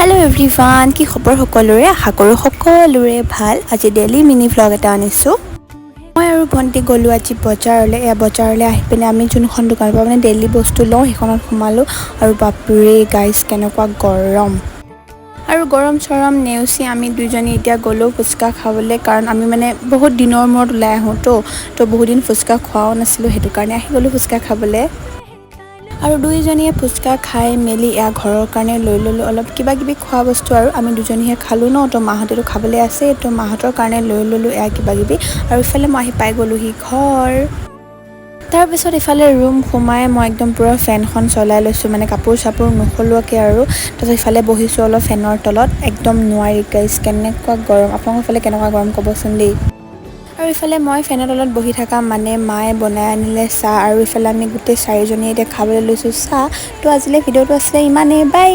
Hello' everyone, কি খবৰ সকলোৰে? আশা কৰোঁ সকলোৰে ভাল। আজি ডেইলি মিনি ভ্লগ এটা আনিছোঁ। মই আৰু ভণ্টি গ'লোঁ আজি বজাৰলৈ আহি পিনে আমি যোনখন দোকানৰ পৰা মানে ডেইলি বস্তু লওঁ সেইখনত সোমালোঁ। আৰু বাপৰে গাইজ কেনেকুৱা গৰম। আৰু গৰম চৰম নেওচি আমি দুইজনী এতিয়া গ'লোঁ ফুচকা খাবলৈ, কাৰণ আমি মানে বহুত দিনৰ মূৰত ওলাই আহোঁ তো বহুত দিন ফুচকা খোৱাও নাছিলোঁ, সেইটো কাৰণে আহি গ'লোঁ ফুচকা খাবলৈ। আৰু দুইজনীয়ে ফুচকা খাই মেলি ঘৰৰ কাৰণে লৈ ল'লোঁ অলপ কিবা কিবি খোৱা বস্তু, আৰু আমি দুজনীহে খালোঁ ন, তো মাহঁতেতো খাবলৈ আছে, তো মাহঁতৰ কাৰণে লৈ ল'লোঁ কিবা কিবি। আৰু ইফালে মই আহি পাই গ'লোঁহি ঘৰ। তাৰপিছত ইফালে ৰুম সোমাই মই একদম পূৰা ফেনখন চলাই লৈছোঁ, মানে কাপোৰ চাপোৰ নোখোলোৱাকৈ আৰু। তাৰপিছত ইফালে বহিছোঁ অলপ ফেনৰ তলত, একদম নোৱাৰি গাইজ, কেনেকুৱা গৰম। আপোনালোকৰ ফালে কেনেকুৱা গৰম ক'বচোন দেই। আৰু ইফালে মই ফেনৰ তলত বহি থকা মানে মায়ে বনাই আনিলে চাহ, আৰু ইফালে আমি গোটেই চাৰিজনীয়ে এতিয়া খাবলৈ লৈছোঁ চাহ। তো আজিলৈ ভিডিঅ'টো আছিলে ইমানেই, বাই।